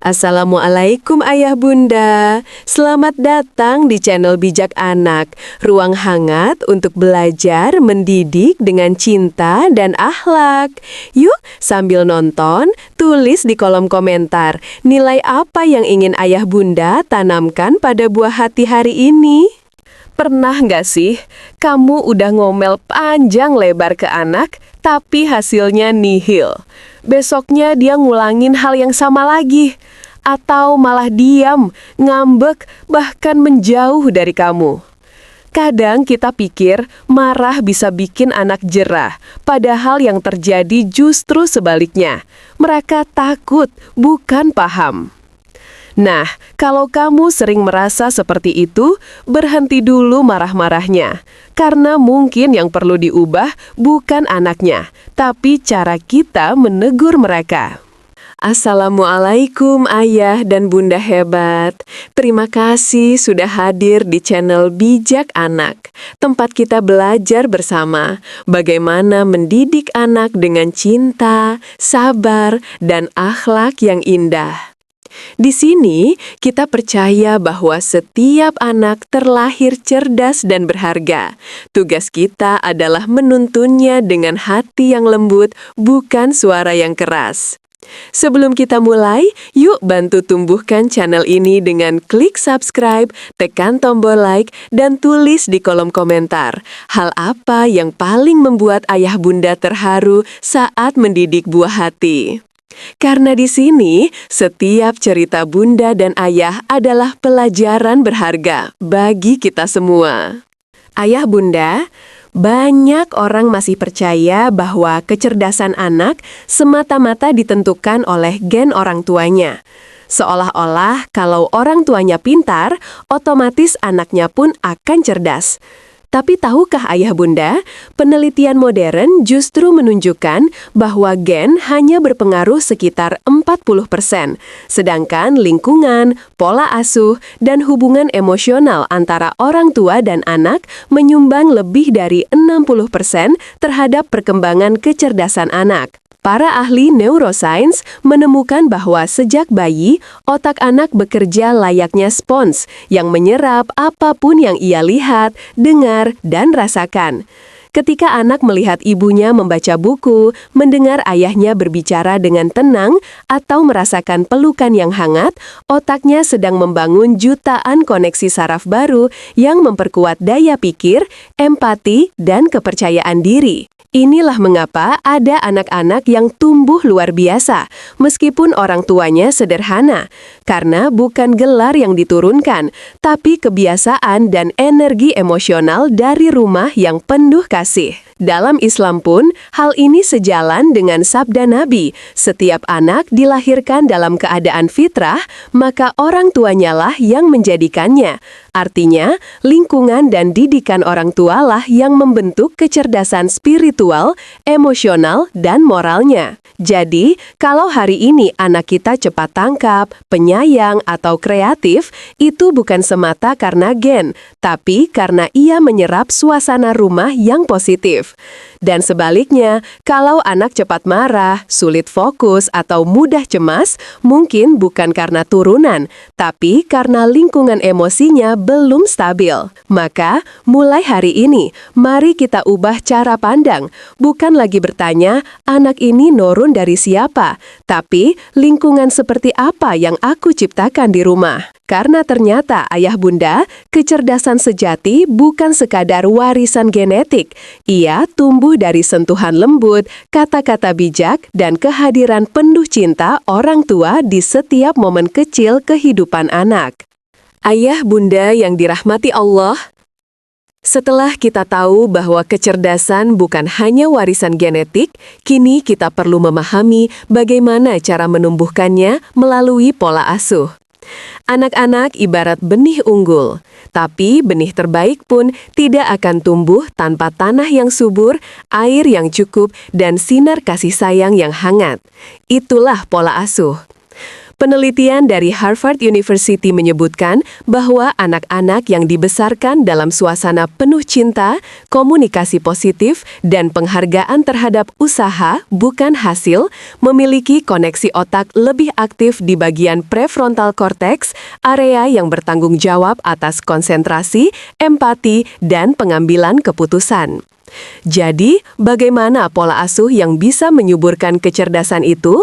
Assalamualaikum Ayah Bunda. Selamat datang di channel Bijak Anak, ruang hangat untuk belajar mendidik dengan cinta dan akhlak. Yuk, sambil nonton, tulis di kolom komentar nilai apa yang ingin Ayah Bunda tanamkan pada buah hati hari ini. Pernah nggak sih, kamu udah ngomel panjang lebar ke anak, tapi hasilnya nihil? Besoknya dia ngulangin hal yang sama lagi, atau malah diam, ngambek, bahkan menjauh dari kamu. Kadang kita pikir marah bisa bikin anak jerah, padahal yang terjadi justru sebaliknya. Mereka takut, bukan paham. Nah, kalau kamu sering merasa seperti itu, berhenti dulu marah-marahnya. Karena mungkin yang perlu diubah bukan anaknya, tapi cara kita menegur mereka. Assalamualaikum Ayah dan Bunda hebat. Terima kasih sudah hadir di channel Bijak Anak, tempat kita belajar bersama bagaimana mendidik anak dengan cinta, sabar, dan akhlak yang indah. Di sini, kita percaya bahwa setiap anak terlahir cerdas dan berharga. Tugas kita adalah menuntunnya dengan hati yang lembut, bukan suara yang keras. Sebelum kita mulai, yuk bantu tumbuhkan channel ini dengan klik subscribe, tekan tombol like, dan tulis di kolom komentar hal apa yang paling membuat Ayah Bunda terharu saat mendidik buah hati. Karena di sini, setiap cerita Bunda dan Ayah adalah pelajaran berharga bagi kita semua. Ayah Bunda, banyak orang masih percaya bahwa kecerdasan anak semata-mata ditentukan oleh gen orang tuanya. Seolah-olah kalau orang tuanya pintar, otomatis anaknya pun akan cerdas. Tapi tahukah Ayah Bunda, penelitian modern justru menunjukkan bahwa gen hanya berpengaruh sekitar 40%, sedangkan lingkungan, pola asuh, dan hubungan emosional antara orang tua dan anak menyumbang lebih dari 60% terhadap perkembangan kecerdasan anak. Para ahli neuroscience menemukan bahwa sejak bayi, otak anak bekerja layaknya spons yang menyerap apapun yang ia lihat, dengar, dan rasakan. Ketika anak melihat ibunya membaca buku, mendengar ayahnya berbicara dengan tenang, atau merasakan pelukan yang hangat, otaknya sedang membangun jutaan koneksi saraf baru yang memperkuat daya pikir, empati, dan kepercayaan diri. Inilah mengapa ada anak-anak yang tumbuh luar biasa, meskipun orang tuanya sederhana, karena bukan gelar yang diturunkan, tapi kebiasaan dan energi emosional dari rumah yang penuh kasih. Dalam Islam pun, hal ini sejalan dengan sabda Nabi, setiap anak dilahirkan dalam keadaan fitrah, maka orang tuanya lah yang menjadikannya. Artinya, lingkungan dan didikan orang tualah yang membentuk kecerdasan spiritual, emosional, dan moralnya. Jadi, kalau hari ini anak kita cepat tangkap, penyayang, atau kreatif, itu bukan semata karena gen, tapi karena ia menyerap suasana rumah yang positif. Dan sebaliknya, kalau anak cepat marah, sulit fokus, atau mudah cemas, mungkin bukan karena turunan, tapi karena lingkungan emosinya belum stabil. Maka, mulai hari ini, mari kita ubah cara pandang. Bukan lagi bertanya, anak ini nurun dari siapa, tapi lingkungan seperti apa yang aku ciptakan di rumah. Karena ternyata, Ayah Bunda, kecerdasan sejati bukan sekadar warisan genetik. Ia tumbuh dari sentuhan lembut, kata-kata bijak, dan kehadiran penuh cinta orang tua di setiap momen kecil kehidupan anak. Ayah Bunda yang dirahmati Allah, setelah kita tahu bahwa kecerdasan bukan hanya warisan genetik, kini kita perlu memahami bagaimana cara menumbuhkannya melalui pola asuh. Anak-anak ibarat benih unggul, tapi benih terbaik pun tidak akan tumbuh tanpa tanah yang subur, air yang cukup, dan sinar kasih sayang yang hangat. Itulah pola asuh. Penelitian dari Harvard University menyebutkan bahwa anak-anak yang dibesarkan dalam suasana penuh cinta, komunikasi positif, dan penghargaan terhadap usaha, bukan hasil, memiliki koneksi otak lebih aktif di bagian prefrontal cortex, area yang bertanggung jawab atas konsentrasi, empati, dan pengambilan keputusan. Jadi, bagaimana pola asuh yang bisa menyuburkan kecerdasan itu?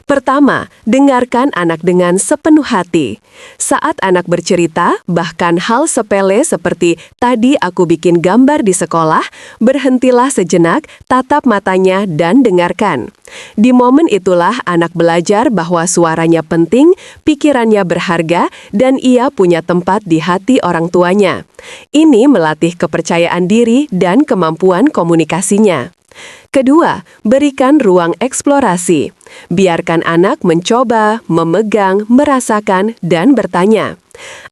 Pertama, dengarkan anak dengan sepenuh hati. Saat anak bercerita, bahkan hal sepele seperti "tadi aku bikin gambar di sekolah", berhentilah sejenak, tatap matanya, dan dengarkan. Di momen itulah anak belajar bahwa suaranya penting, pikirannya berharga, dan ia punya tempat di hati orang tuanya. Ini melatih kepercayaan diri dan kemampuan komunikasinya. Kedua, berikan ruang eksplorasi. Biarkan anak mencoba, memegang, merasakan, dan bertanya.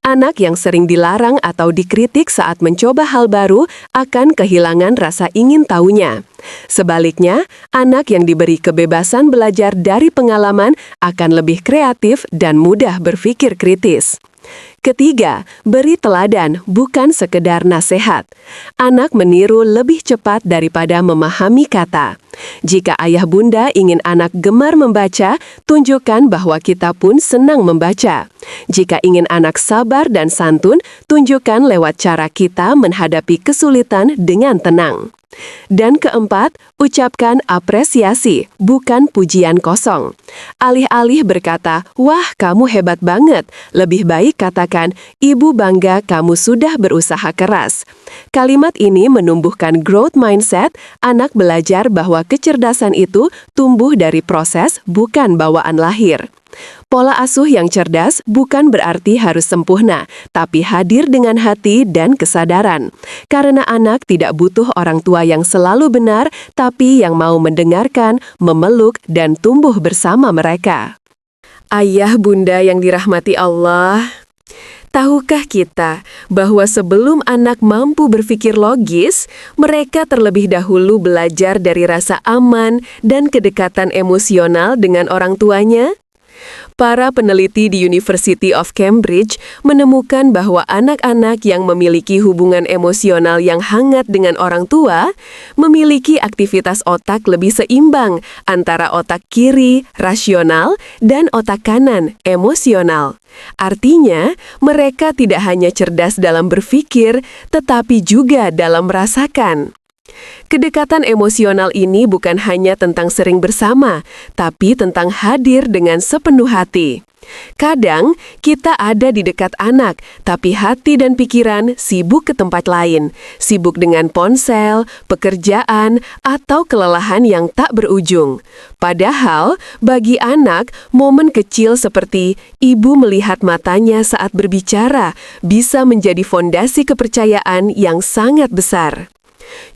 Anak yang sering dilarang atau dikritik saat mencoba hal baru akan kehilangan rasa ingin tahunya. Sebaliknya, anak yang diberi kebebasan belajar dari pengalaman akan lebih kreatif dan mudah berpikir kritis. Ketiga, beri teladan, bukan sekedar nasihat. Anak meniru lebih cepat daripada memahami kata. Jika ayah bunda ingin anak gemar membaca, tunjukkan bahwa kita pun senang membaca. Jika ingin anak sabar dan santun, tunjukkan lewat cara kita menghadapi kesulitan dengan tenang. Dan keempat, ucapkan apresiasi, bukan pujian kosong. Alih-alih berkata, "Wah, kamu hebat banget," lebih baik katakan, "Ibu bangga kamu sudah berusaha keras." Kalimat ini menumbuhkan growth mindset, anak belajar bahwa kecerdasan itu tumbuh dari proses, bukan bawaan lahir. Pola asuh yang cerdas bukan berarti harus sempurna, tapi hadir dengan hati dan kesadaran. Karena anak tidak butuh orang tua yang selalu benar, tapi yang mau mendengarkan, memeluk, dan tumbuh bersama mereka. Ayah bunda yang dirahmati Allah, tahukah kita bahwa sebelum anak mampu berpikir logis, mereka terlebih dahulu belajar dari rasa aman dan kedekatan emosional dengan orang tuanya? Para peneliti di University of Cambridge menemukan bahwa anak-anak yang memiliki hubungan emosional yang hangat dengan orang tua memiliki aktivitas otak lebih seimbang antara otak kiri, rasional, dan otak kanan, emosional. Artinya, mereka tidak hanya cerdas dalam berpikir, tetapi juga dalam merasakan. Kedekatan emosional ini bukan hanya tentang sering bersama, tapi tentang hadir dengan sepenuh hati. Kadang, kita ada di dekat anak, tapi hati dan pikiran sibuk ke tempat lain, sibuk dengan ponsel, pekerjaan, atau kelelahan yang tak berujung. Padahal, bagi anak, momen kecil seperti ibu melihat matanya saat berbicara bisa menjadi fondasi kepercayaan yang sangat besar.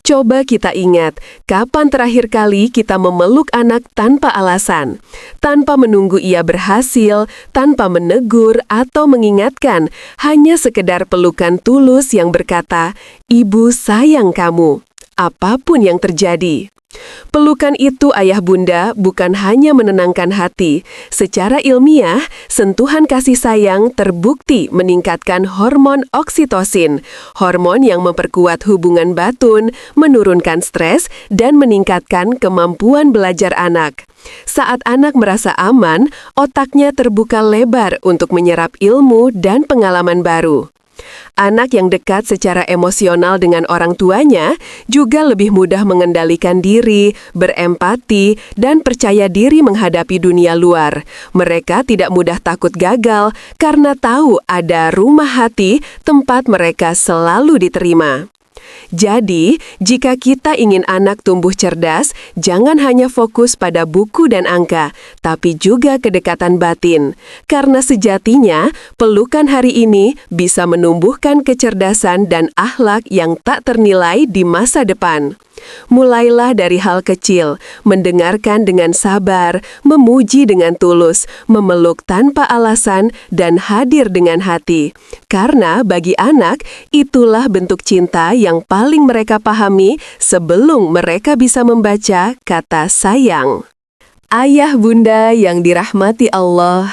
Coba kita ingat, kapan terakhir kali kita memeluk anak tanpa alasan, tanpa menunggu ia berhasil, tanpa menegur atau mengingatkan, hanya sekedar pelukan tulus yang berkata, "Ibu sayang kamu," apapun yang terjadi. Pelukan itu ayah bunda bukan hanya menenangkan hati. Secara ilmiah, sentuhan kasih sayang terbukti meningkatkan hormon oksitosin, hormon yang memperkuat hubungan batin, menurunkan stres, dan meningkatkan kemampuan belajar anak. Saat anak merasa aman, otaknya terbuka lebar untuk menyerap ilmu dan pengalaman baru. Anak yang dekat secara emosional dengan orang tuanya juga lebih mudah mengendalikan diri, berempati, dan percaya diri menghadapi dunia luar. Mereka tidak mudah takut gagal karena tahu ada rumah hati, tempat mereka selalu diterima. Jadi, jika kita ingin anak tumbuh cerdas, jangan hanya fokus pada buku dan angka, tapi juga kedekatan batin. Karena sejatinya, pelukan hari ini bisa menumbuhkan kecerdasan dan akhlak yang tak ternilai di masa depan. Mulailah dari hal kecil, mendengarkan dengan sabar, memuji dengan tulus, memeluk tanpa alasan, dan hadir dengan hati. Karena bagi anak, itulah bentuk cinta yang paling mereka pahami sebelum mereka bisa membaca kata sayang. Ayah bunda yang dirahmati Allah,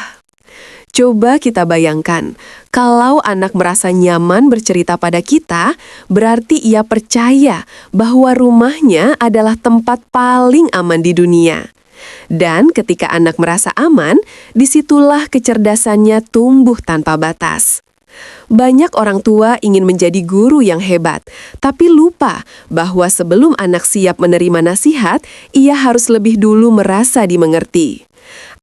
Coba kita bayangkan, kalau anak merasa nyaman bercerita pada kita, berarti ia percaya bahwa rumahnya adalah tempat paling aman di dunia. Dan ketika anak merasa aman, disitulah kecerdasannya tumbuh tanpa batas. Banyak orang tua ingin menjadi guru yang hebat, tapi lupa bahwa sebelum anak siap menerima nasihat, ia harus lebih dulu merasa dimengerti.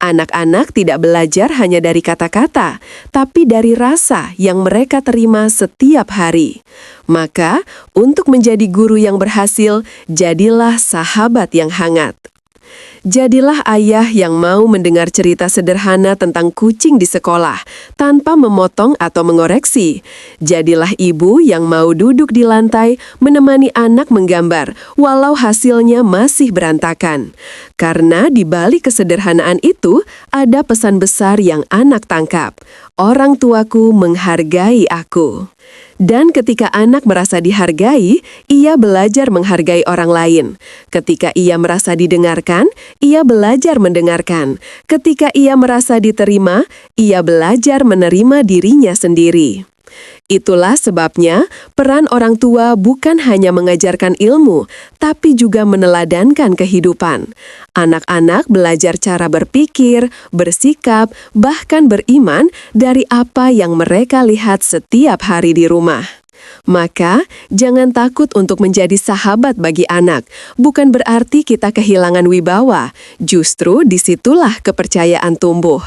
Anak-anak tidak belajar hanya dari kata-kata, tapi dari rasa yang mereka terima setiap hari. Maka, untuk menjadi guru yang berhasil, jadilah sahabat yang hangat. Jadilah ayah yang mau mendengar cerita sederhana tentang kucing di sekolah, tanpa memotong atau mengoreksi. Jadilah ibu yang mau duduk di lantai, menemani anak menggambar, walau hasilnya masih berantakan. Karena di balik kesederhanaan itu, ada pesan besar yang anak tangkap. Orang tuaku menghargai aku. Dan ketika anak merasa dihargai, ia belajar menghargai orang lain. Ketika ia merasa didengarkan, ia belajar mendengarkan. Ketika ia merasa diterima, ia belajar menerima dirinya sendiri. Itulah sebabnya peran orang tua bukan hanya mengajarkan ilmu, tapi juga meneladankan kehidupan. Anak-anak belajar cara berpikir, bersikap, bahkan beriman dari apa yang mereka lihat setiap hari di rumah. Maka, jangan takut untuk menjadi sahabat bagi anak. Bukan berarti kita kehilangan wibawa. Justru disitulah kepercayaan tumbuh.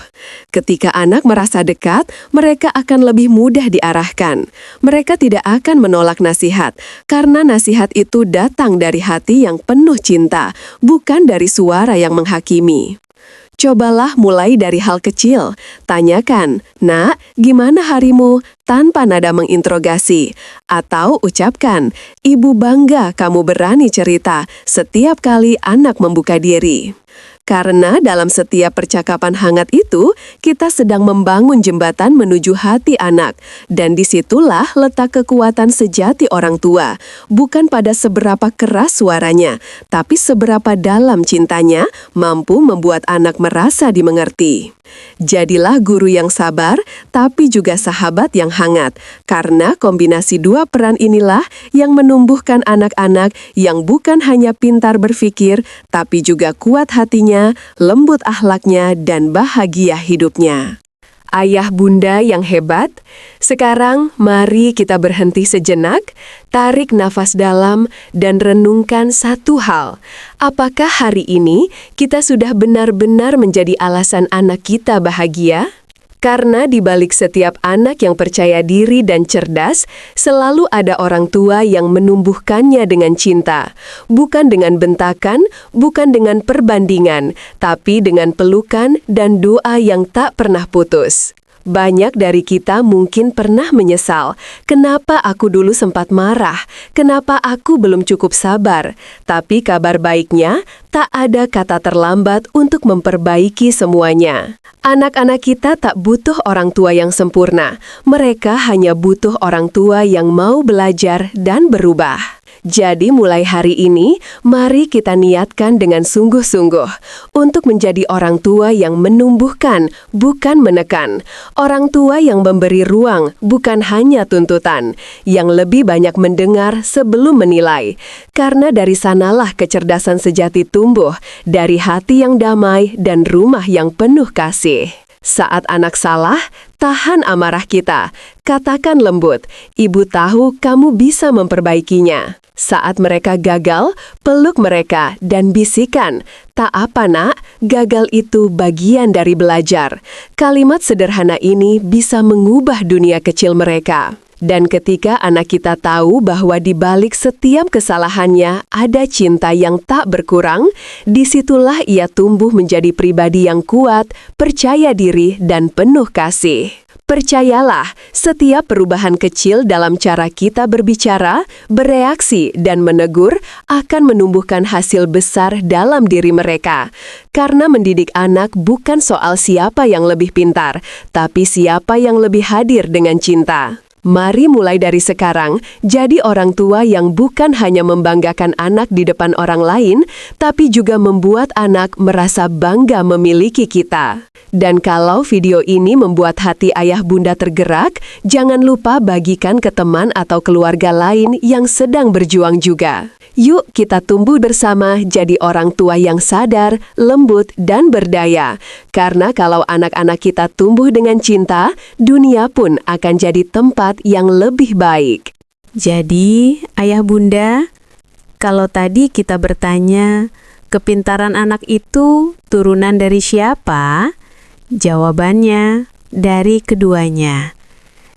Ketika anak merasa dekat, mereka akan lebih mudah diarahkan. Mereka tidak akan menolak nasihat, karena nasihat itu datang dari hati yang penuh cinta, bukan dari suara yang menghakimi. Cobalah mulai dari hal kecil. Tanyakan, "Nak, gimana harimu?" tanpa nada menginterogasi. Atau ucapkan, "Ibu bangga kamu berani cerita," setiap kali anak membuka diri. Karena dalam setiap percakapan hangat itu, kita sedang membangun jembatan menuju hati anak. Dan disitulah letak kekuatan sejati orang tua. Bukan pada seberapa keras suaranya, tapi seberapa dalam cintanya mampu membuat anak merasa dimengerti. Jadilah guru yang sabar, tapi juga sahabat yang hangat. Karena kombinasi dua peran inilah yang menumbuhkan anak-anak yang bukan hanya pintar berpikir, tapi juga kuat hatinya, lembut akhlaknya, dan bahagia hidupnya. Ayah bunda yang hebat, sekarang mari kita berhenti sejenak, tarik nafas dalam, dan renungkan satu hal. Apakah hari ini kita sudah benar-benar menjadi alasan anak kita bahagia? Karena di balik setiap anak yang percaya diri dan cerdas, selalu ada orang tua yang menumbuhkannya dengan cinta. Bukan dengan bentakan, bukan dengan perbandingan, tapi dengan pelukan dan doa yang tak pernah putus. Banyak dari kita mungkin pernah menyesal, kenapa aku dulu sempat marah, kenapa aku belum cukup sabar. Tapi kabar baiknya, tak ada kata terlambat untuk memperbaiki semuanya. Anak-anak kita tak butuh orang tua yang sempurna, mereka hanya butuh orang tua yang mau belajar dan berubah. Jadi mulai hari ini, mari kita niatkan dengan sungguh-sungguh untuk menjadi orang tua yang menumbuhkan, bukan menekan. Orang tua yang memberi ruang, bukan hanya tuntutan. Yang lebih banyak mendengar sebelum menilai. Karena dari sanalah kecerdasan sejati tumbuh, dari hati yang damai dan rumah yang penuh kasih. Saat anak salah, tahan amarah kita. Katakan lembut, "Ibu tahu kamu bisa memperbaikinya." Saat mereka gagal, peluk mereka dan bisikan, "Tak apa nak, gagal itu bagian dari belajar." Kalimat sederhana ini bisa mengubah dunia kecil mereka. Dan ketika anak kita tahu bahwa di balik setiap kesalahannya ada cinta yang tak berkurang, disitulah ia tumbuh menjadi pribadi yang kuat, percaya diri, dan penuh kasih. Percayalah, setiap perubahan kecil dalam cara kita berbicara, bereaksi, dan menegur akan menumbuhkan hasil besar dalam diri mereka. Karena mendidik anak bukan soal siapa yang lebih pintar, tapi siapa yang lebih hadir dengan cinta. Mari mulai dari sekarang, jadi orang tua yang bukan hanya membanggakan anak di depan orang lain, tapi juga membuat anak merasa bangga memiliki kita. Dan kalau video ini membuat hati ayah bunda tergerak, jangan lupa bagikan ke teman atau keluarga lain yang sedang berjuang juga. Yuk kita tumbuh bersama jadi orang tua yang sadar, lembut, dan berdaya. Karena kalau anak-anak kita tumbuh dengan cinta, dunia pun akan jadi tempat yang lebih baik. Jadi, ayah bunda, kalau tadi kita bertanya, kepintaran anak itu turunan dari siapa? Jawabannya, dari keduanya.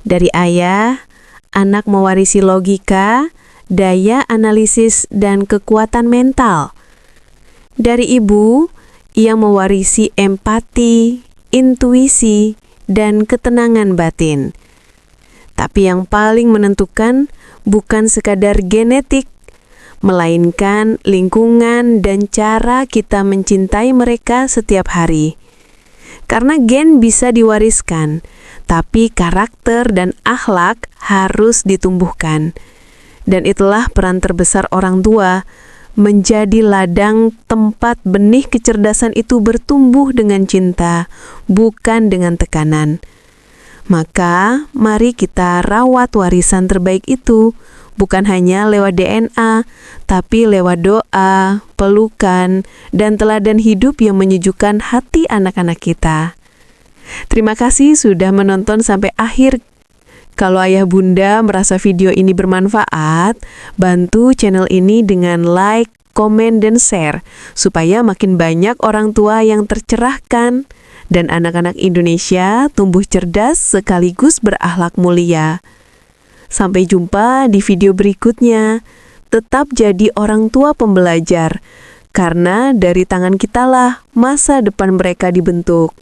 Dari ayah, anak mewarisi logika, daya analisis, dan kekuatan mental. Dari ibu, ia mewarisi empati, intuisi, dan ketenangan batin. Tapi yang paling menentukan bukan sekadar genetik, melainkan lingkungan dan cara kita mencintai mereka setiap hari. Karena gen bisa diwariskan, tapi karakter dan akhlak harus ditumbuhkan. Dan itulah peran terbesar orang tua, menjadi ladang tempat benih kecerdasan itu bertumbuh dengan cinta, bukan dengan tekanan. Maka, mari kita rawat warisan terbaik itu, bukan hanya lewat DNA, tapi lewat doa, pelukan, dan teladan hidup yang menyejukkan hati anak-anak kita. Terima kasih sudah menonton sampai akhir. Kalau ayah bunda merasa video ini bermanfaat, bantu channel ini dengan like, komen, dan share, supaya makin banyak orang tua yang tercerahkan, dan anak-anak Indonesia tumbuh cerdas sekaligus berakhlak mulia. Sampai jumpa di video berikutnya. Tetap jadi orang tua pembelajar, karena dari tangan kitalah masa depan mereka dibentuk.